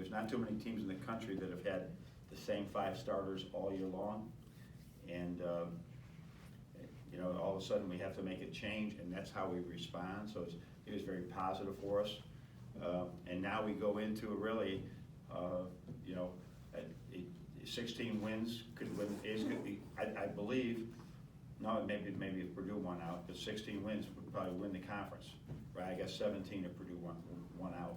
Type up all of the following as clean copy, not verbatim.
there's not too many teams in the country that have had the same 5 starters all year long. And, you know, all of a sudden we have to make a change, and that's how we respond. So it was very positive for us. And now we go into really, you know, 16 wins could win, is going to be, I believe, no, maybe if Purdue won out, but 16 wins would probably win the conference, right? I guess 17 if Purdue won out.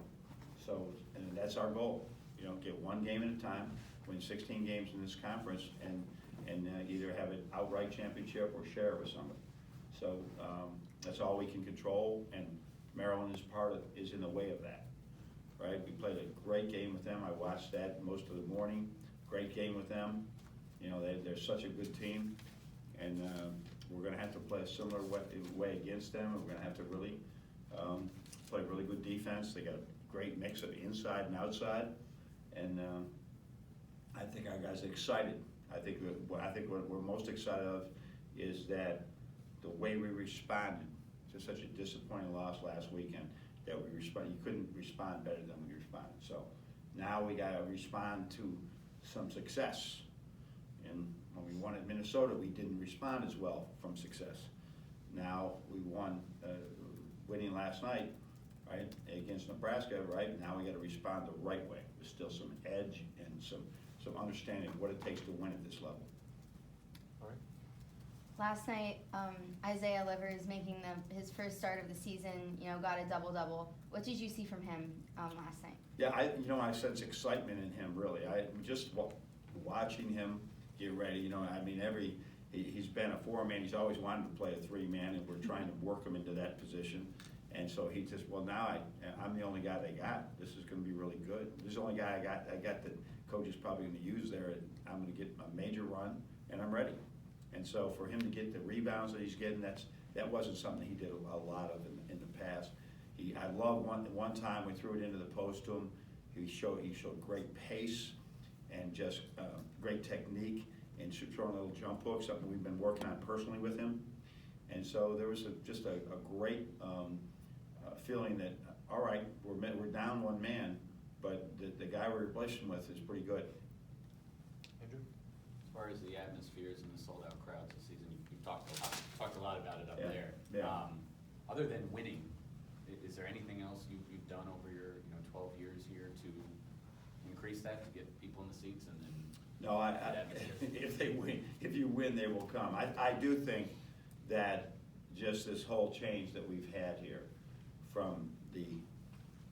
So, and that's our goal, you know, get one game at a time, win 16 games in this conference, and either have an outright championship or share it with somebody. So that's all we can control, and Maryland is in the way of that, right? We played a great game with them. I watched that most of the morning. Great game with them. You know, they're such a good team, and we're going to have to play a similar way against them. We're going to have to really play really good defense. They got a great mix of inside and outside, and I think our guys are excited. I think what we're most excited of is that the way we responded to such a disappointing loss last weekend, that we respond. You couldn't respond better than we responded. So now we got to respond to some success. And when we won at Minnesota, we didn't respond as well from success. Now we won, winning last night, right, against Nebraska, right? Now we got to respond the right way. There's still some edge and some understanding of what it takes to win at this level. All right. Last night, Isaiah Livers making his first start of the season, you know, got a double-double. What did you see from him last night? Yeah, I sense excitement in him, really. I just watching him get ready, you know, I mean, he's been a 4-man. He's always wanted to play a 3-man, and we're trying to work him into that position. And so he just, well, now I'm the only guy they got. This is going to be really good. This is the only guy I got that coach is probably going to use there. I'm going to get a major run, and I'm ready. And so for him to get the rebounds that he's getting, that wasn't something he did a lot of in the past. I love one time we threw it into the post to him. He showed great pace and just great technique and throwing little jump hooks, something we've been working on personally with him. And so there was just a great feeling that, all right, we're down 1 man, but the guy we're replacing with is pretty good. Andrew? As far as the atmospheres and the sold-out crowds this season, you've talked a lot about it up Yeah, there. yeah. Other than winning, is there anything else you've done over your 12 years here to increase that, to get people in the seats and then? No, if you win, they will come. I do think that just this whole change that we've had here, from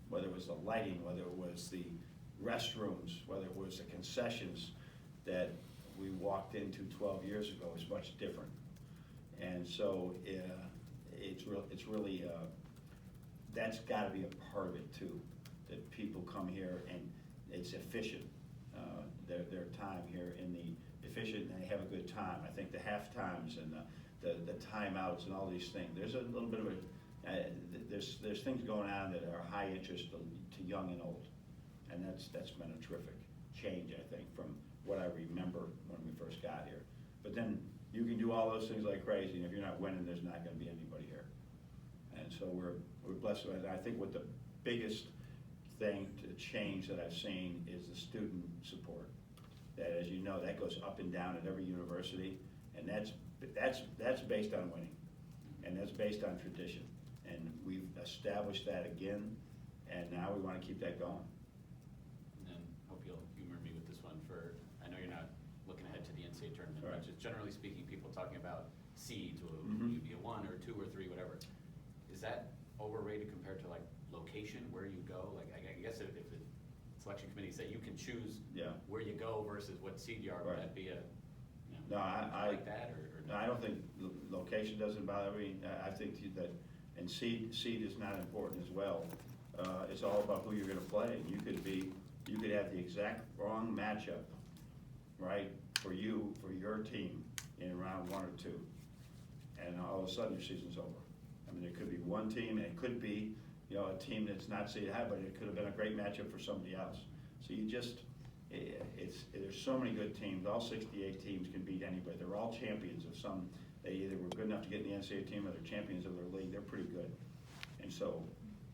whether it was the lighting, whether it was the restrooms, whether it was the concessions that we walked into 12 years ago, is much different. And so it's really that's got to be a part of it too, that people come here and it's efficient. Their time here in the efficient, and they have a good time. I think the half times and the timeouts and all these things. There's a little bit of there's things going on that are high interest to young and old, and that's been a terrific change, I think, from what I remember when we first got here. But then you can do all those things like crazy, and if you're not winning, there's not going to be anybody here. And so we're blessed with it. I think what the biggest thing to change that I've seen is the student support. That, as you know, that goes up and down at every university, and that's based on winning, and that's based on tradition. And we've established that again, and now we want to keep that going. And then hope you'll humor me with this one. I know you're not looking ahead to the NCAA tournament, Right. but just generally speaking, people talking about seeds, will Mhm. you be a 1 or 2 or 3, whatever. Is that overrated compared to like location, where you go? Like I guess if the selection committee say you can choose Yeah. where you go versus what seed you are, would Right. that be a No, I like that or no, I don't think location doesn't bother me. I think that, and seed is not important as well. It's all about who you're going to play. You could have the exact wrong matchup, right, for your team in round 1 or 2, and all of a sudden your season's over. I mean, there could be one team, and it could be, you know, a team that's not seeded high, but it could have been a great matchup for somebody else. So there's so many good teams. All 68 teams can beat anybody. They're all champions of some. They either were good enough to get in the NCAA team, or they're champions of their league. They're pretty good, and so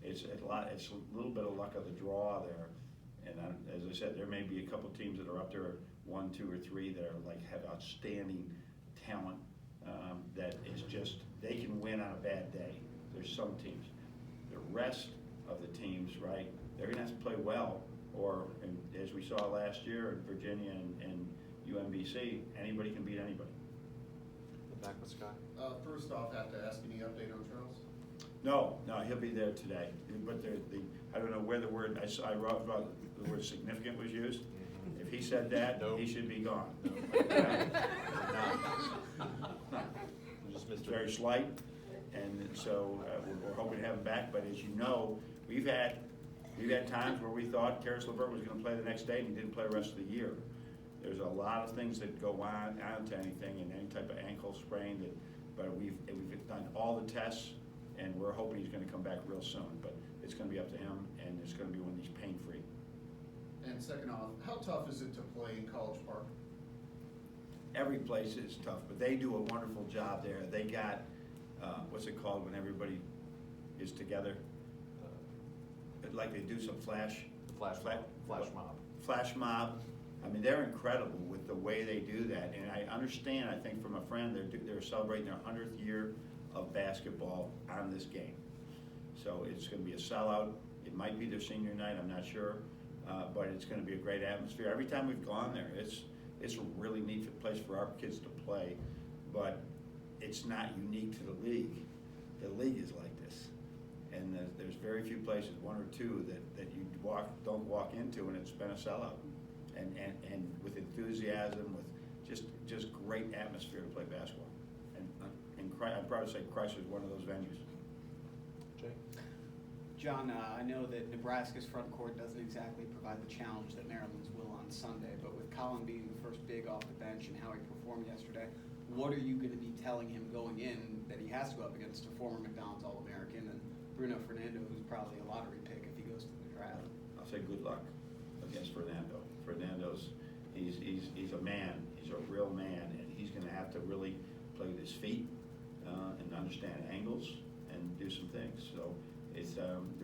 it's a little bit of luck of the draw there. And as I said, there may be a couple teams that are up there, 1, 2, or 3 that are like have outstanding talent that is just, they can win on a bad day. There's some teams. The rest of the teams, right, they're gonna have to play well, or, and as we saw last year in Virginia and UMBC, anybody can beat anybody. Back with Scott. First off, have to ask any update on Charles? No, he'll be there today, but I don't know where the word, I wrote about the word significant was used. If he said that, Nope. he should be gone. Just missed It's it. very slight, and so we're hoping to have him back, but as you know, we've had times where we thought Karis LeVert was gonna play the next day and he didn't play the rest of the year. There's a lot of things that go on to anything, and any type of ankle sprain but we've done all the tests, and we're hoping he's gonna come back real soon, but it's gonna be up to him, and it's gonna be when he's pain-free. And second off, how tough is it to play in College Park? Every place is tough, but they do a wonderful job there. They got, what's it called when everybody is together? Like they do some flash Flash mob. I mean, they're incredible with the way they do that, and I understand, I think from a friend, they're celebrating their 100th year of basketball on this game. So it's gonna be a sellout. It might be their senior night, I'm not sure, but it's gonna be a great atmosphere. Every time we've gone there, it's a really neat place for our kids to play, but it's not unique to the league. The league is like this. And there's very few places, 1 or 2, that you don't walk into, and it's been a sellout. And with enthusiasm, with just great atmosphere to play basketball. And I'm proud to say Chrysler's one of those venues. Jay? John, I know that Nebraska's front court doesn't exactly provide the challenge that Maryland's will on Sunday, but with Colin being the first big off the bench and how he performed yesterday, what are you going to be telling him going in that he has to go up against a former McDonald's All-American and Bruno Fernando, who's probably a lottery pick if he goes to the draft? I'll say good luck against Fernando. Fernando's, he's a man, he's a real man, and he's gonna have to really play with his feet and understand angles and do some things. So it's,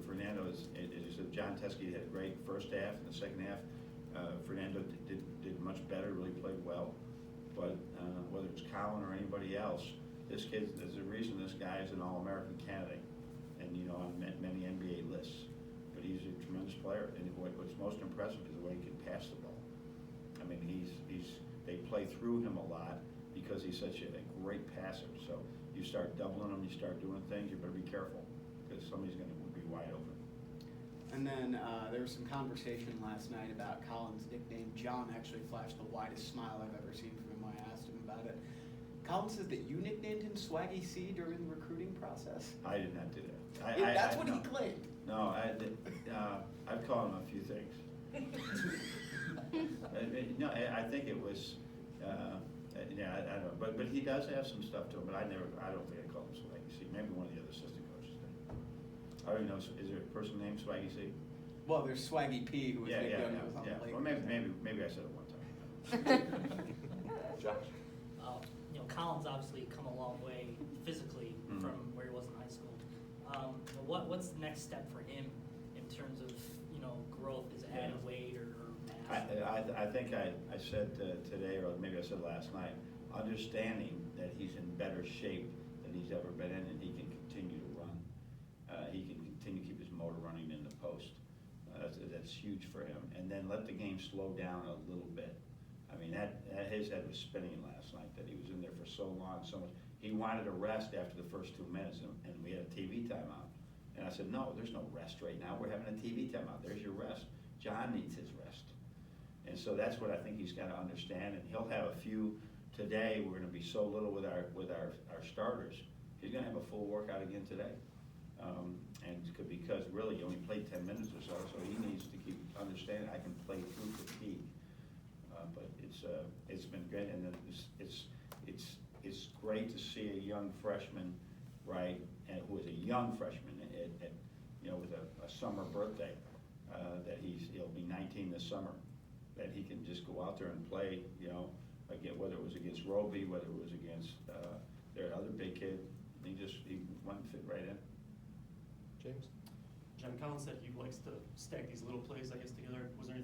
Fernando is John Teskey had a great first half, and the second half, Fernando did much better, really played well. But whether it's Colin or anybody else, this kid, there's a reason this guy is an All-American candidate, and on many NBA lists. But he's a tremendous player, and what's most impressive is the way he can pass the ball. I mean, they play through him a lot because he's such a great passer. So you start doubling him, you start doing things, you better be careful, because somebody's gonna be wide open. And then there was some conversation last night about Colin's nickname. John actually flashed the widest smile I've ever seen from him when I asked him about it. Colin says that you nicknamed him Swaggy C during the recruiting process. I did not do that. That's what he no. claimed. No, I'd call him a few things. No, I think it was, I don't know, but he does have some stuff to him, but I don't think I called him Swaggy C. Maybe one of the other assistant coaches did. I don't even know, is there a person named Swaggy C? Well, there's Swaggy P, who was Yeah. nicknamed on the Lakers. Well, maybe I said it one time. Josh? Colin's obviously come a long way physically Mhm. from where he was in high school. What's the next step for him in terms of growth? Is it adding Yeah. weight or mass? I think I said today, or maybe I said last night, understanding that he's in better shape than he's ever been in, and he can continue to run. He can continue to keep his motor running in the post. That's huge for him. And then let the game slow down a little bit. I mean, his head was spinning last night, that he was in there for so long, so much. He wanted a rest after the first 2 minutes, and we had a TV timeout. And I said, no, there's no rest right now. We're having a TV timeout. There's your rest. John needs his rest. And so that's what I think he's got to understand, and he'll have a few today. We're going to be so little with our starters. He's going to have a full workout again today. And because really he only played 10 minutes or so he needs to keep understanding I can play through fatigue. But it's been great, and it's great to see a young freshman, right, and who is a young freshman with a summer birthday, that he'll be 19 this summer, that he can just go out there and play, again, whether it was against Roby, whether it was against their other big kid, he went and fit right in. James? John, Colin said he likes to stack these little plays, I guess, together. Was there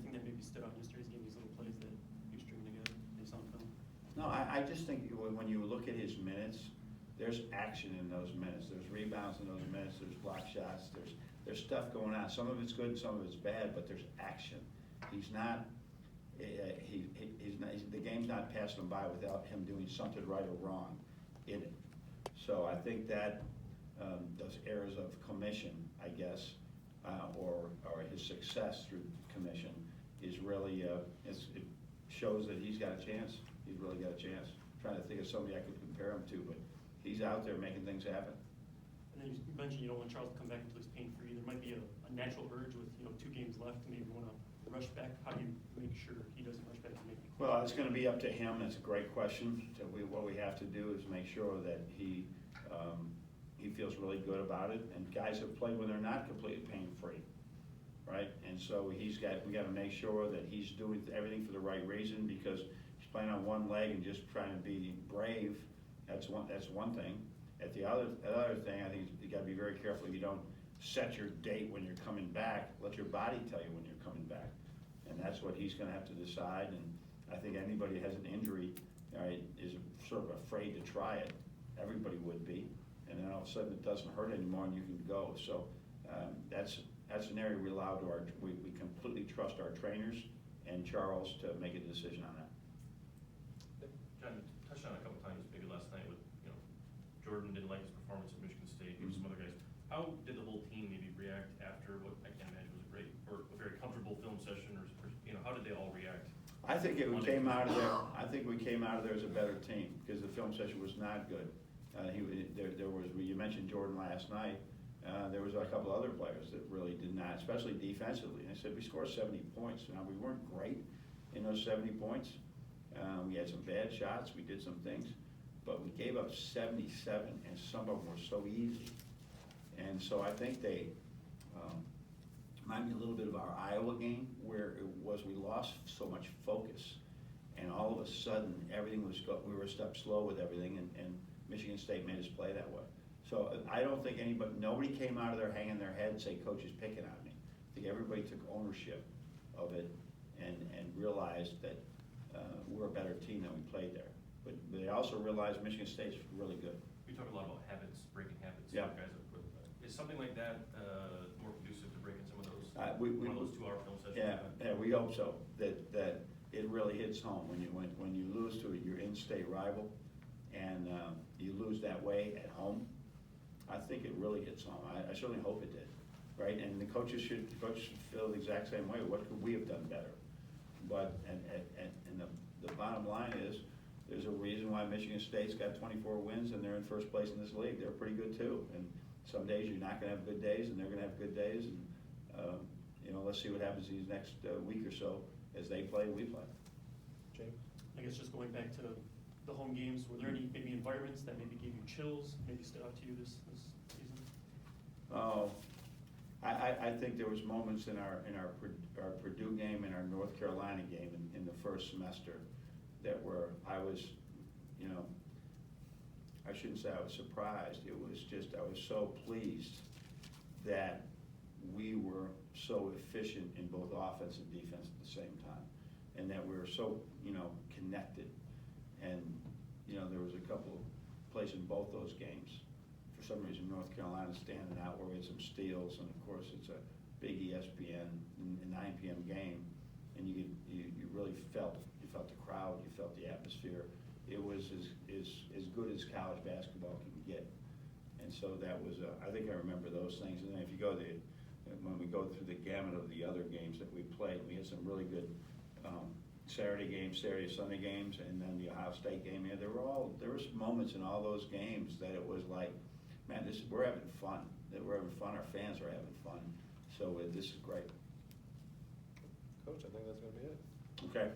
out in yesterday's game, these little plays that you string together based on film? No, I just think when you look at his minutes, there's action in those minutes. There's rebounds in those minutes, there's block shots, there's stuff going on. Some of it's good, some of it's bad, but there's action. He's not, the game's not passing him by without him doing something right or wrong in it. So I think that those errors of commission, I guess, or his success through commission is really, it shows that he's got a chance. He's really got a chance. Trying to think of somebody I could compare him to, but he's out there making things happen. And then you mentioned you don't want Charles to come back until he's pain-free. There might be a natural urge with, 2 games left, maybe you want to rush back. How do you make sure he doesn't rush back and make it? Well, it's going to be up to him. That's a great question. So what we have to do is make sure that he feels really good about it. And guys have played when they're not completely pain-free, right? And so we got to make sure that he's doing everything for the right reason, because he's playing on one leg and just trying to be brave. That's one thing. The other thing, I think you got to be very careful. You don't set your date when you're coming back. Let your body tell you when you're coming back, and that's what he's going to have to decide. And I think anybody who has an injury, right, is sort of afraid to try it. Everybody would be, and then all of a sudden it doesn't hurt anymore and you can go. So that's an area we completely trust our trainers and Charles to make a decision on that. John, you touched on it a couple times, maybe last night with, Jordan didn't like his performance at Michigan State, maybe some other guys. How did the whole team maybe react after what I can't imagine was a great, or a very comfortable film session, or how did they all react? I think we came out of there as a better team, because the film session was not good. You mentioned Jordan last night. There was a couple other players that really did not, especially defensively. And I said, we scored 70 points. Now, we weren't great in those 70 points. We had some bad shots. We did some things. But we gave up 77, and some of them were so easy. And so I think they remind me a little bit of our Iowa game, where we lost so much focus. And all of a sudden, we were a step slow with everything, and Michigan State made us play that way. So I don't think nobody came out of there hanging their head and say, coach is picking on me. I think everybody took ownership of it and realized that we're a better team than we played there. But they also realized Michigan State's really good. We talk a lot about habits, breaking habits. Yeah. Guys have put, is something like that more conducive to breaking some of those, One of those 2-hour film sessions? Yeah, we hope so, that it really hits home. When you lose to your in-state rival and you lose that way at home, I think it really hits home. I certainly hope it did, right? And the coaches should feel the exact same way. What could we have done better? But and the bottom line is, there's a reason why Michigan State's got 24 wins and they're in first place in this league. They're pretty good too. And some days you're not going to have good days, and they're going to have good days. And let's see what happens these next week or so as they play, we play. James? I guess just going back to the home games, were there any maybe environments that maybe gave you chills, maybe stood out to you this season? Oh, I think there was moments in our Purdue game and our North Carolina game in the first semester that were, I was I shouldn't say I was surprised. It was just, I was so pleased that we were so efficient in both offense and defense at the same time, and that we were so connected. And there was a couple of plays in both those games. For some reason, North Carolina standing out where we had some steals, and of course it's a big ESPN 9 p.m. game, and you really felt the crowd, you felt the atmosphere. It was as good as college basketball can get, and so that was I think I remember those things. And then if you go when we go through the gamut of the other games that we played, we had some really good Saturday games, Sunday games, and then the Ohio State game. Yeah, there were some moments in all those games that it was like, man, we're having fun. Our fans are having fun. So this is great. Coach, I think that's going to be it. Okay.